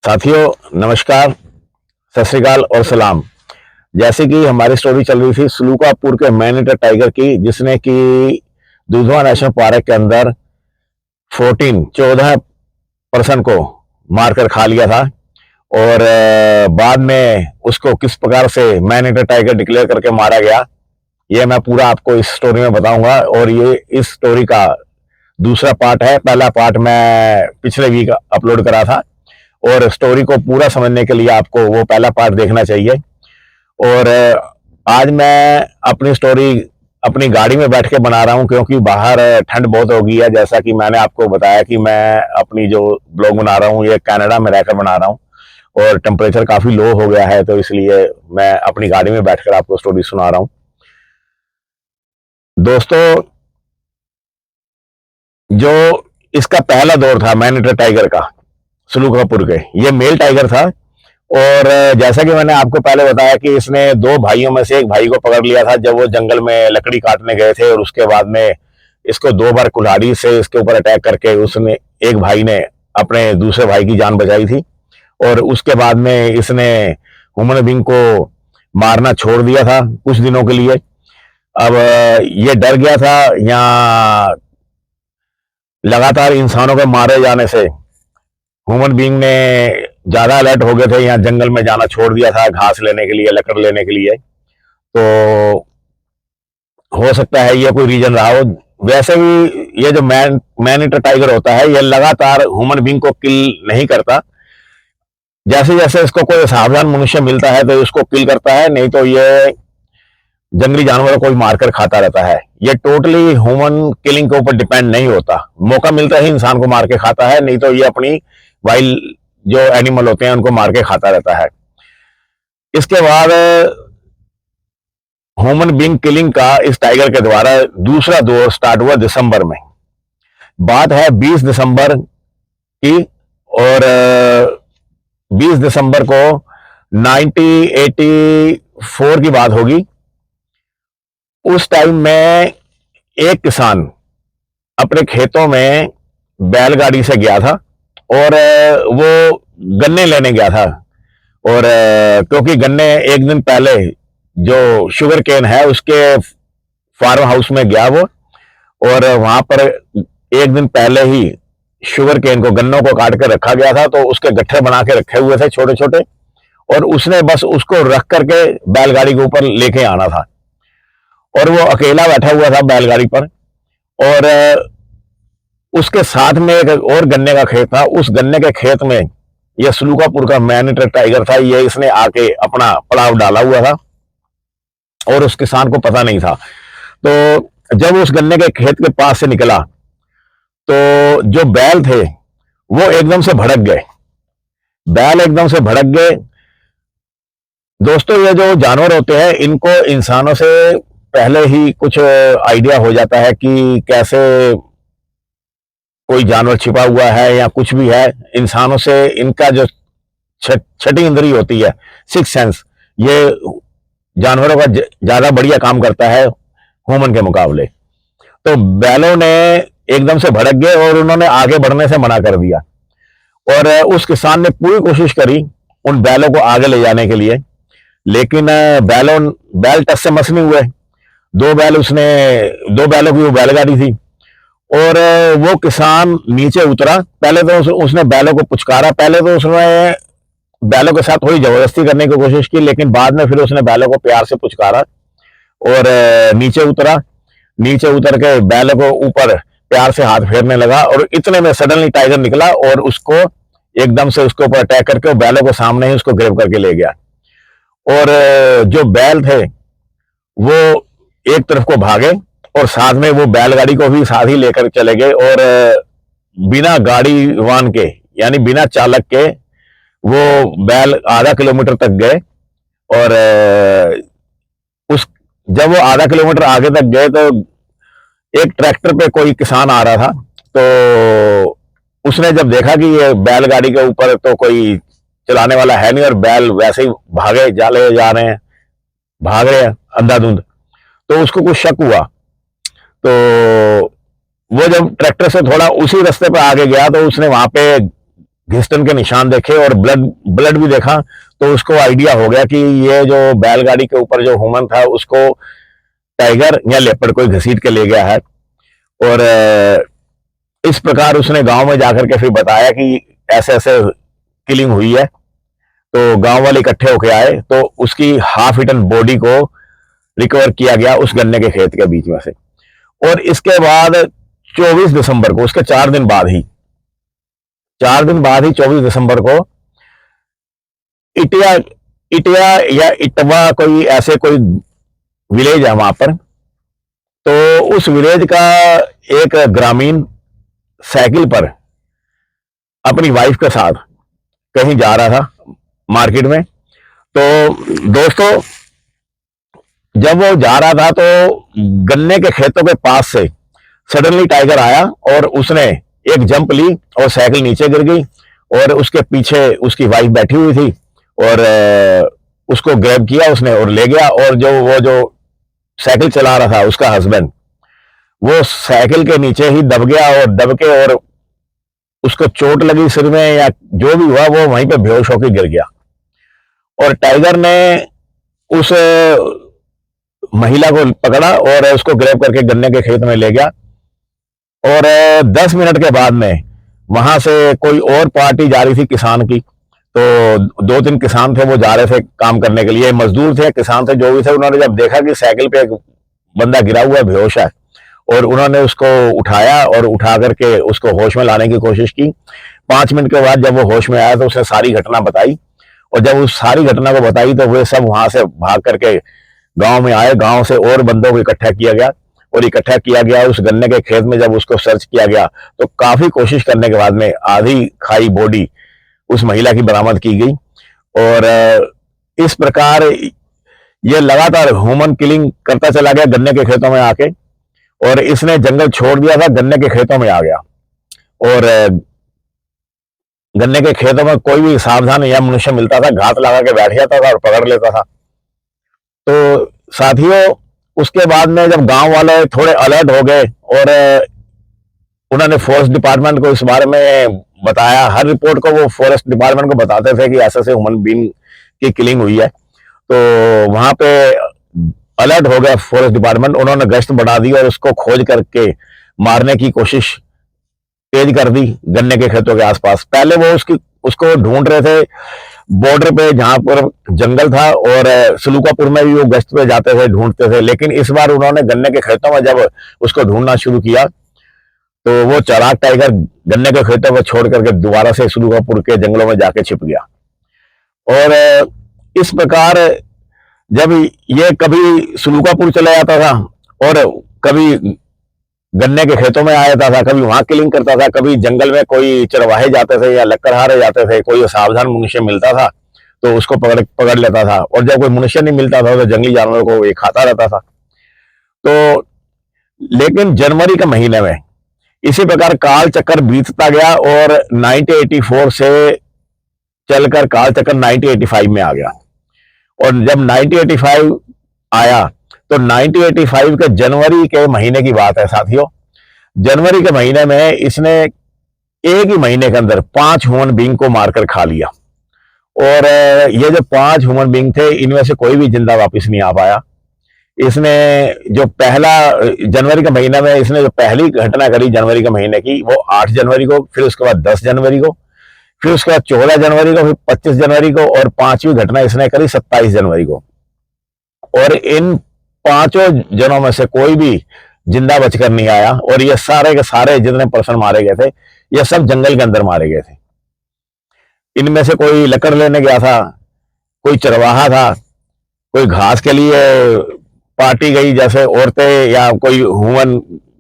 साथियों नमस्कार, सत श्री अकाल और सलाम। जैसे कि हमारी स्टोरी चल रही थी सलूकापुर के मैन ईटर टाइगर की, जिसने कि दुधवा नेशनल पार्क के अंदर 14 पर्सन को मारकर खा लिया था और बाद में उसको किस प्रकार से मैन ईटर टाइगर डिक्लेयर करके मारा गया, ये मैं पूरा आपको इस स्टोरी में बताऊंगा। और ये इस स्टोरी का दूसरा पार्ट है। पहला पार्ट मैं पिछले वीक अपलोड करा था और स्टोरी को पूरा समझने के लिए आपको वो पहला पार्ट देखना चाहिए। और आज मैं अपनी स्टोरी अपनी गाड़ी में बैठ के बना रहा हूँ, क्योंकि बाहर ठंड बहुत हो गई है। जैसा कि मैंने आपको बताया कि मैं अपनी जो ब्लॉग बना रहा हूँ ये कनाडा में रहकर बना रहा हूँ और टेम्परेचर काफ़ी लो हो गया है, तो इसलिए मैं अपनी गाड़ी में बैठकर आपको स्टोरी सुना रहा हूँ। दोस्तों, जो इसका पहला दौर था मैन ईटर टाइगर का सलूकापुर के, ये मेल टाइगर था। और जैसा कि मैंने आपको पहले बताया कि इसने दो भाइयों में से एक भाई को पकड़ लिया था जब वो जंगल में लकड़ी काटने गए थे, और उसके बाद में इसको 2 बार कुल्हाड़ी से इसके ऊपर अटैक करके उसने एक भाई ने अपने दूसरे भाई की जान बचाई थी। और उसके बाद में इसने ह्यूमन बीइंग को मारना छोड़ दिया था कुछ दिनों के लिए। अब ये डर गया था, या लगातार इंसानों के मारे जाने से ह्यूमन बीइंग ने ज्यादा अलर्ट हो गए थे, यहाँ जंगल में जाना छोड़ दिया था घास लेने के लिए, लकड़ लेने के लिए। तो हो सकता है ये कोई रीजन रहा हो। वैसे भी ये जो मैन ईटर टाइगर होता है ये लगातार ह्यूमन बीइंग को किल नहीं करता। जैसे जैसे इसको कोई सावधान मनुष्य मिलता है तो इसको किल करता है, नहीं तो ये जंगली जानवरों को भी मारकर खाता रहता है। ये टोटली ह्यूमन किलिंग के ऊपर डिपेंड नहीं होता, मौका मिलता ही इंसान को मार के खाता है, नहीं तो ये अपनी वाइल्ड जो एनिमल होते हैं उनको मार के खाता रहता है। इसके बाद ह्यूमन बीइंग किलिंग का इस टाइगर के द्वारा दूसरा दौर स्टार्ट हुआ दिसंबर में। बात है 20 दिसंबर की, और 20 दिसंबर को 1984 की बात होगी। उस टाइम में एक किसान अपने खेतों में बैलगाड़ी से गया था और वो गन्ने लेने गया था। और क्योंकि गन्ने एक दिन पहले जो शुगर केन है उसके फार्म हाउस में गया वो, और वहां पर एक दिन पहले ही शुगर केन को, गन्नों को काट कर रखा गया था, तो उसके गट्ठे बना के रखे हुए थे छोटे छोटे, और उसने बस उसको रख करके बैलगाड़ी के ऊपर लेके आना था। और वो अकेला बैठा हुआ था बैलगाड़ी पर, और उसके साथ में एक और गन्ने का खेत था। उस गन्ने के खेत में यह सलूकापुर का मैन ईटर टाइगर था, ये इसने आके अपना पड़ाव डाला हुआ था और उस किसान को पता नहीं था। तो जब उस गन्ने के खेत के पास से निकला तो जो बैल थे वो एकदम से भड़क गए, बैल एकदम से भड़क गए। दोस्तों, ये जो जानवर होते हैं इनको इंसानों से पहले ही कुछ आइडिया हो जाता है कि कैसे कोई जानवर छिपा हुआ है या कुछ भी है। इंसानों से इनका जो छठी इंद्री होती है, सिक्स सेंस, ये जानवरों का ज्यादा बढ़िया काम करता है ह्यूमन के मुकाबले। तो बैलों ने एकदम से भड़क गए और उन्होंने आगे बढ़ने से मना कर दिया, और उस किसान ने पूरी कोशिश करी उन बैलों को आगे ले जाने के लिए, लेकिन बैल टस से मस नहीं हुए। दो बैलों की वो बैलगाड़ी थी, और वो किसान नीचे उतरा। पहले तो उसने बैलों को पुचकारा, पहले तो उसने बैलों के साथ थोड़ी जबरदस्ती करने की कोशिश की, लेकिन बाद में फिर उसने बैलों को प्यार से पुचकारा और नीचे उतरा। नीचे उतर के बैलों को ऊपर प्यार से हाथ फेरने लगा, और इतने में सडनली टाइगर निकला और उसको एकदम से उसके ऊपर अटैक करके बैलों को सामने ही उसको ग्रैब करके ले गया। और जो बैल थे वो एक तरफ को भागे और साथ में वो बैलगाड़ी को भी साथ ही लेकर चले गए, और बिना गाड़ी वाहन के, यानी बिना चालक के, वो बैल आधा किलोमीटर तक गए। और उस जब वो आधा किलोमीटर आगे तक गए तो एक ट्रैक्टर पे कोई किसान आ रहा था, तो उसने जब देखा कि ये बैलगाड़ी के ऊपर तो कोई चलाने वाला है नहीं और बैल वैसे ही जा रहे हैं, भाग रहे हैं अंधाधुंध, तो उसको कुछ शक हुआ। तो वो जब ट्रैक्टर से थोड़ा उसी रास्ते पर आगे गया तो उसने वहां पे घिस्टन के निशान देखे और ब्लड ब्लड भी देखा, तो उसको आइडिया हो गया कि ये जो बैलगाड़ी के ऊपर जो ह्यूमन था उसको टाइगर या लेपर्ड कोई घसीट के ले गया है। और इस प्रकार उसने गांव में जाकर के फिर बताया कि ऐसे ऐसे किलिंग हुई है। तो गांव वाले इकट्ठे होके आए, तो उसकी हाफ इटन बॉडी को रिकवर किया गया उस गन्ने के खेत के बीच में से। और इसके बाद 24 दिसंबर को, उसके 4 दिन बाद ही 24 दिसंबर को इटिया इटिया या इटवा कोई ऐसे कोई विलेज है वहां पर। तो उस विलेज का एक ग्रामीण साइकिल पर अपनी वाइफ के साथ कहीं जा रहा था मार्केट में। तो दोस्तों, जब वो जा रहा था तो गन्ने के खेतों के पास से सडनली टाइगर आया और उसने एक जंप ली और साइकिल नीचे गिर गई और उसके पीछे उसकी वाइफ बैठी हुई थी और उसको ग्रैब किया उसने और ले गया। और वो जो साइकिल चला रहा था उसका हस्बैंड, वो साइकिल के नीचे ही दब गया और दब के और उसको चोट लगी सिर में या जो भी हुआ, वो वहीं पे बेहोश होकर गिर गया। और टाइगर ने उस महिला को पकड़ा और उसको ग्रैब करके गन्ने के खेत में ले गया। और 10 मिनट के बाद में वहां से कोई और पार्टी जा रही थी किसान की। तो 2-3 किसान थे, वो जा रहे थे काम करने के लिए, मजदूर थे किसान थे जो भी थे। उन्होंने जब देखा कि साइकिल पे एक बंदा गिरा हुआ है, बेहोश है, और उन्होंने उसको उठाया और उठा करके उसको होश में लाने की कोशिश की। 5 मिनट के बाद जब वो होश में आया तो उसने सारी घटना बताई। और जब उस सारी घटना को बताई तो वे सब वहां से भाग करके गांव में आए। गांव से और बंदों को इकट्ठा किया गया और इकट्ठा किया गया उस गन्ने के खेत में। जब उसको सर्च किया गया तो काफी कोशिश करने के बाद में आधी खाई बॉडी उस महिला की बरामद की गई। और इस प्रकार ये लगातार ह्यूमन किलिंग करता चला गया गन्ने के खेतों में आके, और इसने जंगल छोड़ दिया था, गन्ने के खेतों में आ गया। और गन्ने के खेतों में कोई भी सावधान या मनुष्य मिलता था, घात लगा के बैठ जाता था और पकड़ लेता था। तो साथियों, उसके बाद में जब गांव वाले थोड़े अलर्ट हो गए और उन्होंने फॉरेस्ट डिपार्टमेंट को इस बारे में बताया, हर रिपोर्ट को वो फॉरेस्ट डिपार्टमेंट को बताते थे कि ऐसे ऐसे ह्यूमन बीइंग की किलिंग हुई है। तो वहां पे अलर्ट हो गया फॉरेस्ट डिपार्टमेंट, उन्होंने गश्त बढ़ा दी और उसको खोज करके मारने की कोशिश तेज कर दी गन्ने के खेतों के आसपास। पहले वो उसको ढूंढ रहे थे बॉर्डर पे जहां पर जंगल था, और सलूकापुर में भी वो गश्त पे जाते थे, ढूंढते थे। लेकिन इस बार उन्होंने गन्ने के खेतों में जब उसको ढूंढना शुरू किया तो वो चालाक टाइगर गन्ने के खेतों को छोड़ करके दोबारा से सलूकापुर के जंगलों में जाके छिप गया। और इस प्रकार जब ये कभी सलूकापुर चला जाता था और कभी गन्ने के खेतों में आ जाता था, कभी वहां किलिंग करता था, कभी जंगल में कोई चरवाहे जाते थे या लकड़हारे जाते थे, कोई सावधान मनुष्य मिलता था तो उसको पकड़ लेता था। और जब कोई मनुष्य नहीं मिलता था तो जंगली जानवरों को ये खाता रहता था। तो लेकिन जनवरी के महीने में इसी प्रकार काल चक्कर बीतता गया और 1984 से चलकर काल चक्कर 1985 में आ गया। और जब 1985 आया तो 1985 के जनवरी के महीने की बात है साथियों। जनवरी के महीने में इसने एक ही महीने के अंदर 5 ह्यूमन बीइंग को मारकर खा लिया। और ये जो 5 ह्यूमन बीइंग थे, इनमें से कोई भी जिंदा वापस नहीं आ पाया। इसने जो पहला जनवरी के महीने में इसने जो पहली घटना करी जनवरी के महीने की, वो 8 जनवरी को, फिर उसके बाद 10 जनवरी को, फिर उसके बाद 14 जनवरी को, फिर 25 जनवरी को, और 5वीं घटना इसने करी 27 जनवरी को। और इन 5 जनों में से कोई भी जिंदा बचकर नहीं आया। और ये सारे के सारे जितने पर्सन मारे गए थे, ये सब जंगल के अंदर मारे गए थे। इनमें से कोई लकड़ लेने गया था, कोई चरवाहा था, कोई घास के लिए पार्टी गई, जैसे औरतें या कोई ह्यूमन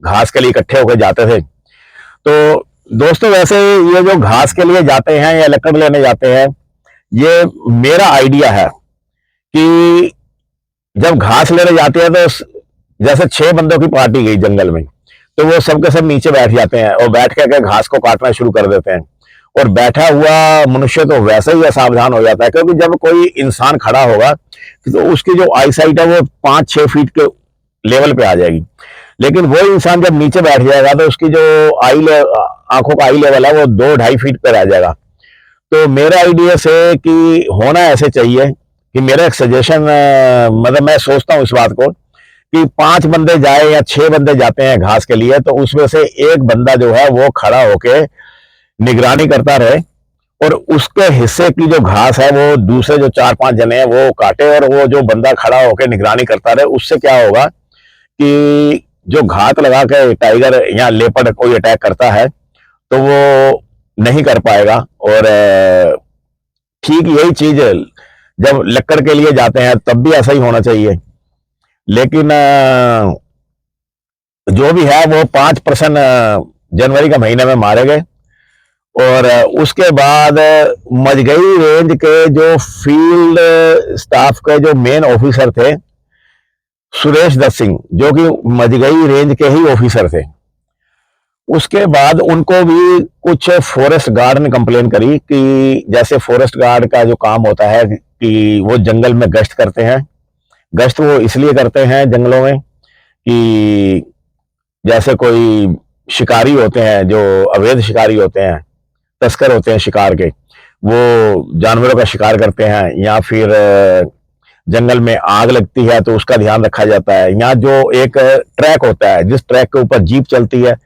घास के लिए इकट्ठे होकर जाते थे। तो दोस्तों, वैसे ये जो घास के लिए जाते हैं या लकड़ लेने जाते हैं, ये मेरा आइडिया है कि जब घास लेने जाते हैं तो जैसे 6 बंदों की पार्टी गई जंगल में, तो वो सब के सब नीचे बैठ जाते हैं और बैठ करके घास को काटना शुरू कर देते हैं। और बैठा हुआ मनुष्य तो वैसे ही असावधान हो जाता है, क्योंकि जब कोई इंसान खड़ा होगा तो उसकी जो आई साइट है वो 5-6 फीट के लेवल पे आ जाएगी। लेकिन वो इंसान जब नीचे बैठ जाएगा तो उसकी जो आंखों का आई लेवल है वो 2-2.5 फीट पे रह जाएगा। तो मेरा आइडिया से कि होना ऐसे चाहिए कि मेरा एक सजेशन, मतलब मैं सोचता हूँ इस बात को कि 5 बंदे जाए या 6 बंदे जाते हैं घास के लिए, तो उसमें से एक बंदा जो है वो खड़ा होके निगरानी करता रहे, और उसके हिस्से की जो घास है वो दूसरे जो 4-5 जने हैं वो काटे, और वो जो बंदा खड़ा होकर निगरानी करता रहे, उससे क्या होगा कि जो घात लगा के टाइगर या लेपर्ड कोई अटैक करता है तो वो नहीं कर पाएगा। और ठीक यही चीज जब लक्कड़ के लिए जाते हैं तब भी ऐसा ही होना चाहिए। लेकिन जो भी है वो 5% जनवरी के महीने में मारे गए। और उसके बाद मजगई रेंज के जो फील्ड स्टाफ के जो मेन ऑफिसर थे, सुरेश दत्त सिंह, जो कि मजगई रेंज के ही ऑफिसर थे, उसके बाद उनको भी कुछ फॉरेस्ट गार्ड ने कंप्लेन करी कि जैसे फॉरेस्ट गार्ड का जो काम होता है कि वो जंगल में गश्त करते हैं। गश्त वो इसलिए करते हैं जंगलों में कि जैसे कोई शिकारी होते हैं, जो अवैध शिकारी होते हैं, तस्कर होते हैं शिकार के, वो जानवरों का शिकार करते हैं, या फिर जंगल में आग लगती है तो उसका ध्यान रखा जाता है। यहाँ जो एक ट्रैक होता है, जिस ट्रैक के ऊपर जीप चलती है,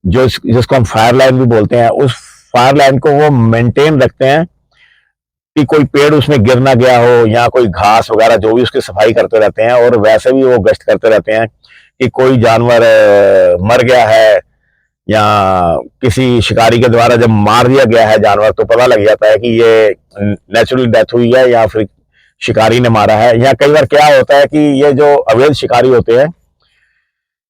जिसको हम फायर लाइन भी बोलते हैं, उस फायर लाइन को वो मेंटेन रखते हैं कि कोई पेड़ उसमें गिर ना गया हो, या कोई घास वगैरह जो भी, उसकी सफाई करते रहते हैं। और वैसे भी वो गश्त करते रहते हैं कि कोई जानवर मर गया है, या किसी शिकारी के द्वारा जब मार दिया गया है जानवर, तो पता लग जाता है कि ये नेचुरल डेथ हुई है या फिर शिकारी ने मारा है। या कई बार क्या होता है कि ये जो अवैध शिकारी होते हैं,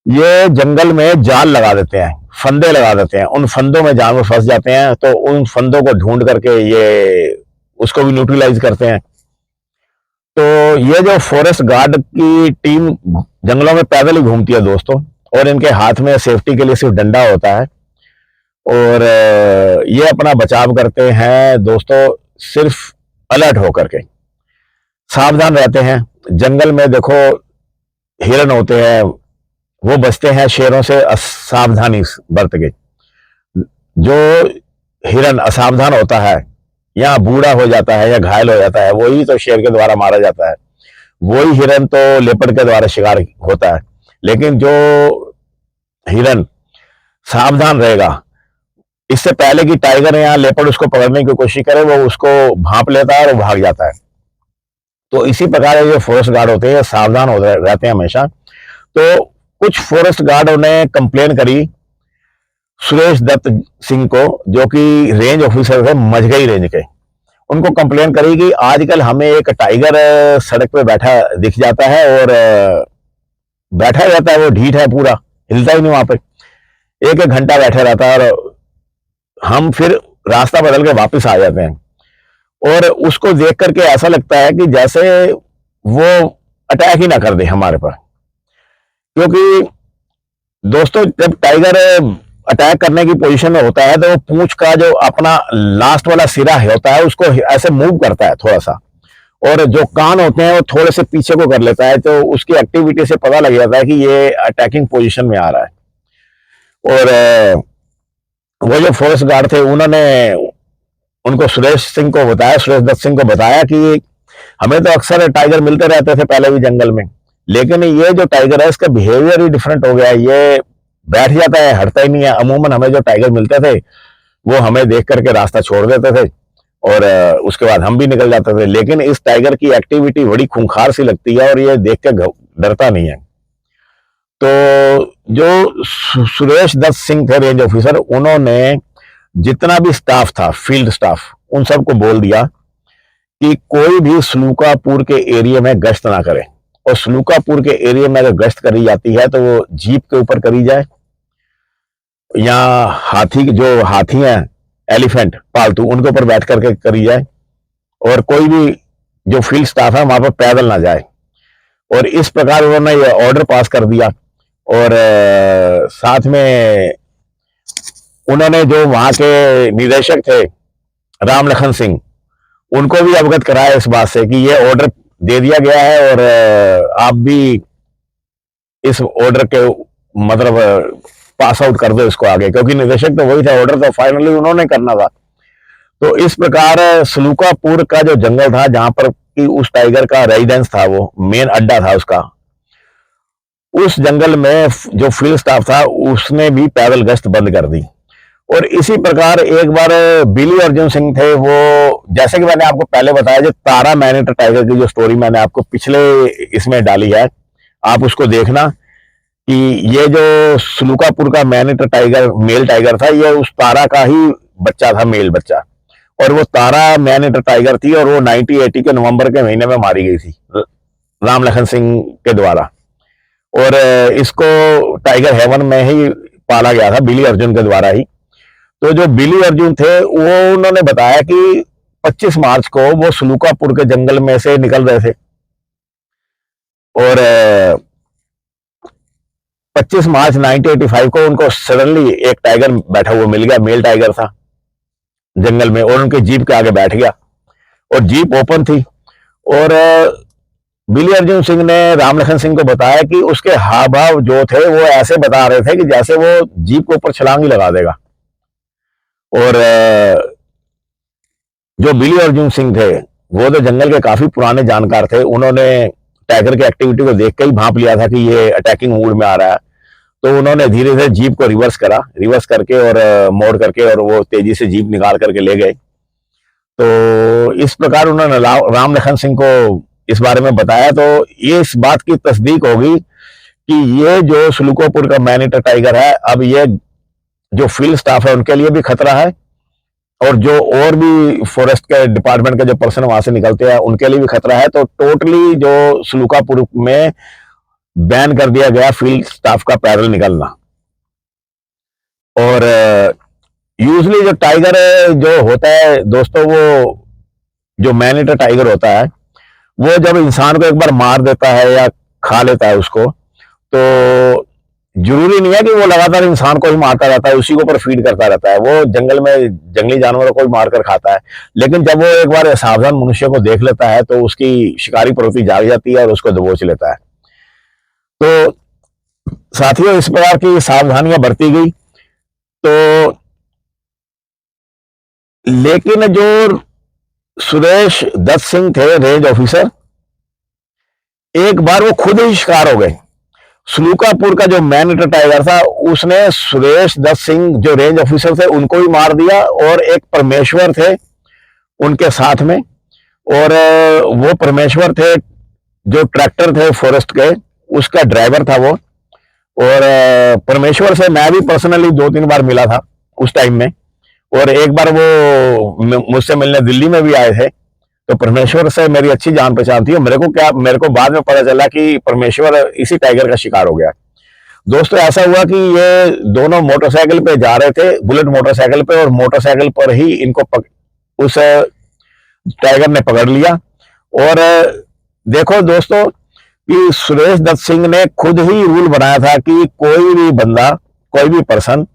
ये जंगल में जाल लगा देते हैं, फंदे लगा देते हैं, उन फंदों में जानवर फंस जाते हैं, तो उन फंदों को ढूंढ करके ये उसको भी न्यूट्रलाइज करते हैं। तो ये जो फॉरेस्ट गार्ड की टीम जंगलों में पैदल ही घूमती है दोस्तों, और इनके हाथ में सेफ्टी के लिए सिर्फ डंडा होता है, और ये अपना बचाव करते हैं दोस्तों सिर्फ अलर्ट होकर के, सावधान रहते हैं। जंगल में देखो हिरन होते हैं, वो बचते हैं शेरों से असावधानी बरत के। जो हिरन असावधान होता है, या बूढ़ा हो जाता है या घायल हो जाता है, वही तो शेर के द्वारा मारा जाता है। वही हिरन तो लेपर्ड के द्वारा शिकार होता है। लेकिन जो हिरन सावधान रहेगा, इससे पहले कि टाइगर या लेपर्ड उसको पकड़ने की कोशिश करे, वो उसको भांप लेता है और वो भाग जाता है। तो इसी प्रकार जो फॉरेस्ट गार्ड होते हैं सावधान हो रहते हैं हमेशा। तो कुछ फॉरेस्ट गार्डों ने कंप्लेन करी सुरेश दत्त सिंह को, जो कि रेंज ऑफिसर थे मझगई रेंज के। उनको कंप्लेन करी कि आजकल हमें एक टाइगर सड़क पे बैठा दिख जाता है, और बैठा रहता है, वो ढीठ है, पूरा हिलता ही नहीं वहां पे, 1-1 घंटा बैठा रहता है, और हम फिर रास्ता बदल के वापस आ जाते हैं। और उसको देख करके ऐसा लगता है कि जैसे वो अटैक ही ना कर दे हमारे पर। क्योंकि दोस्तों जब टाइगर अटैक करने की पोजीशन में होता है तो वो पूंछ का जो अपना लास्ट वाला सिरा होता है उसको ऐसे मूव करता है थोड़ा सा, और जो कान होते हैं वो थोड़े से पीछे को कर लेता है, तो उसकी एक्टिविटी से पता लग जाता है कि ये अटैकिंग पोजीशन में आ रहा है। और वो जो फॉरेस्ट गार्ड थे उन्होंने उनको सुरेश दत्त सिंह को बताया कि हमें तो अक्सर टाइगर मिलते रहते थे पहले भी जंगल में, लेकिन ये जो टाइगर है इसका बिहेवियर ही डिफरेंट हो गया है, ये बैठ जाता है, हटता ही नहीं है। अमूमन हमें जो टाइगर मिलते थे वो हमें देख करके रास्ता छोड़ देते थे, और उसके बाद हम भी निकल जाते थे। लेकिन इस टाइगर की एक्टिविटी बड़ी खूंखार सी लगती है, और ये देख के डरता नहीं है। तो जो सुरेश दत्त सिंह थे रेंज ऑफिसर, उन्होंने जितना भी स्टाफ था, फील्ड स्टाफ, उन सबको बोल दिया कि कोई भी सलूकापुर के एरिया में गश्त ना करे, और सलूकापुर के एरिया में अगर गश्त करी जाती है तो वो जीप के ऊपर करी जाए, या हाथी हैं, एलिफेंट पालतू, उनके ऊपर बैठ करके करी जाए, और कोई भी जो फील्ड स्टाफ है वहां पर पैदल ना जाए। और इस प्रकार उन्होंने ये ऑर्डर पास कर दिया। और साथ में उन्होंने जो वहां के निदेशक थे राम लखन सिंह, उनको भी अवगत कराया इस बात से कि ये ऑर्डर दे दिया गया है, और आप भी इस ऑर्डर के मतलब पास आउट कर दो इसको आगे, क्योंकि निदेशक तो वही था, ऑर्डर तो फाइनली उन्होंने करना था। तो इस प्रकार सलूकापुर का जो जंगल था, जहां पर कि उस टाइगर का रेजिडेंस था, वो मेन अड्डा था उसका, उस जंगल में जो फील्ड स्टाफ था उसने भी पैदल गश्त बंद कर दी। और इसी प्रकार एक बार बिली अर्जुन सिंह थे, वो जैसे कि मैंने आपको पहले बताया, जो तारा मैनीटर टाइगर की जो स्टोरी मैंने आपको पिछले इसमें डाली है, आप उसको देखना कि ये जो सलूकापुर का मैनीटर टाइगर, मेल टाइगर था, ये उस तारा का ही बच्चा था, मेल बच्चा। और वो तारा मैनीटर टाइगर थी, और वो 1980 के नवंबर के महीने में मारी गई थी राम लखन सिंह के द्वारा। और इसको टाइगर हेवन में ही पाला गया था, बिली अर्जुन के द्वारा ही। तो जो बिली अर्जुन थे, वो उन्होंने बताया कि 25 मार्च को वो सलूकापुर के जंगल में से निकल रहे थे, और 25 मार्च 1985 को उनको सडनली एक टाइगर बैठा हुआ मिल गया, मेल टाइगर था जंगल में, और उनके जीप के आगे बैठ गया, और जीप ओपन थी। और बिली अर्जुन सिंह ने राम लखन सिंह को बताया कि उसके हाव भाव जो थे वो ऐसे बता रहे थे कि जैसे वो जीप के ऊपर छलांग ही लगा देगा। और जो बिली अर्जुन सिंह थे, वो तो जंगल के काफी पुराने जानकार थे, उन्होंने टाइगर की एक्टिविटी को देख के ही भांप लिया था कि ये अटैकिंग मूड में आ रहा है। तो उन्होंने धीरे धीरे जीप को रिवर्स करा, रिवर्स करके और मोड़ करके, और वो तेजी से जीप निकाल करके ले गए। तो इस प्रकार उन्होंने राम लखन सिंह को इस बारे में बताया। तो ये इस बात की तस्दीक होगी कि ये जो सलूकापुर का मैनीटर टाइगर है, अब ये जो फील्ड स्टाफ है उनके लिए भी खतरा है, और जो और भी फॉरेस्ट के डिपार्टमेंट के जो पर्सन वहां से निकलते हैं उनके लिए भी खतरा है। तो टोटली जो सलूकापुर में बैन कर दिया गया फील्ड स्टाफ का पैदल निकलना। और यूजली जो टाइगर जो होता है दोस्तों, वो जो मैनीटर टाइगर होता है, वो जब इंसान को एक बार मार देता है या खा लेता है उसको, तो जरूरी नहीं है कि वो लगातार इंसान को ही मारता रहता है, उसी के ऊपर फीड करता रहता है। वो जंगल में जंगली जानवरों को भी मारकर खाता है, लेकिन जब वो एक बार सावधान मनुष्य को देख लेता है तो उसकी शिकारी प्रवृत्ति जाग जाती है और उसको दबोच लेता है। तो साथियों, इस प्रकार की सावधानियां बरती गई। तो लेकिन जो सुरेश दत्त सिंह थे, रेंज ऑफिसर, एक बार वो खुद ही शिकार हो गए। सलूकापुर का जो मैनीटर टाइगर था, उसने सुरेश दत्त सिंह जो रेंज ऑफिसर थे उनको ही मार दिया, और एक परमेश्वर थे उनके साथ में। और वो परमेश्वर थे जो ट्रैक्टर थे फॉरेस्ट के, उसका ड्राइवर था वो। और परमेश्वर से मैं भी पर्सनली 2-3 बार मिला था उस टाइम में, और एक बार वो मुझसे मिलने दिल्ली में भी आए थे। तो परमेश्वर से मेरी अच्छी जान पहचान थी। मेरे को बाद में पता चला कि परमेश्वर इसी टाइगर का शिकार हो गया। दोस्तों, ऐसा हुआ कि ये दोनों मोटरसाइकिल पे जा रहे थे, बुलेट मोटरसाइकिल पे, और मोटरसाइकिल पर ही इनको उस टाइगर ने पकड़ लिया। और देखो दोस्तों कि सुरेश दत्त सिंह ने खुद ही रूल बनाया था कि कोई भी बंदा, कोई भी पर्सन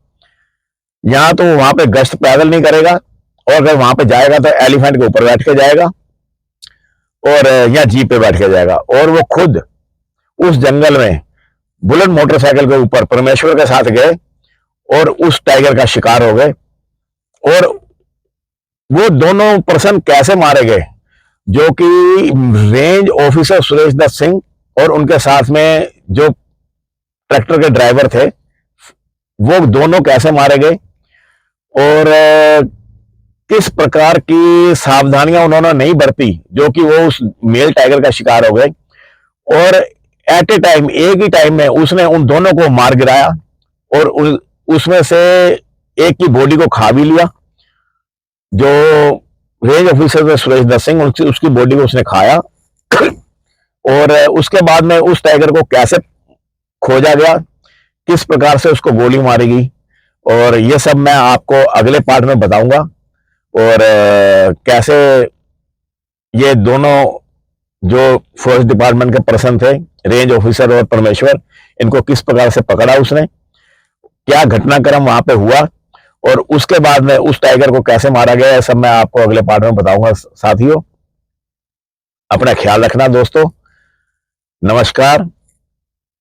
या तो वहां पे गश्त पैदल नहीं करेगा, और अगर वहां पे जाएगा तो एलिफेंट के ऊपर बैठ के जाएगा, और या जीप पे बैठ के जाएगा। और वो खुद उस जंगल में बुलेट मोटरसाइकिल के ऊपर परमेश्वर के साथ गए और उस टाइगर का शिकार हो गए। और वो दोनों पर्सन कैसे मारे गए, जो कि रेंज ऑफिसर सुरेश दत्त सिंह और उनके साथ में जो ट्रैक्टर के ड्राइवर थे, वो दोनों कैसे मारे गए, और किस प्रकार की सावधानियां उन्होंने नहीं बरती, जो कि वो उस मेल टाइगर का शिकार हो गए। और एट ए टाइम, एक ही टाइम में उसने उन दोनों को मार गिराया, और उसमें से एक की बॉडी को खा भी लिया। जो रेंज ऑफिसर थे सुरेश दत्त सिंह, उसकी बॉडी को उसने खाया। और उसके बाद में उस टाइगर को कैसे खोजा गया, किस प्रकार से उसको गोली मारी गई, और ये सब मैं आपको अगले पार्ट में बताऊंगा। और कैसे ये दोनों जो फॉरेस्ट डिपार्टमेंट के पर्सन थे, रेंज ऑफिसर और परमेश्वर, इनको किस प्रकार से पकड़ा उसने, क्या घटनाक्रम वहां पे हुआ, और उसके बाद में उस टाइगर को कैसे मारा गया, सब मैं आपको अगले पार्ट में बताऊंगा। साथियों, अपना ख्याल रखना दोस्तों। नमस्कार,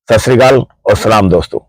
सत श्री अकाल और सलाम दोस्तों।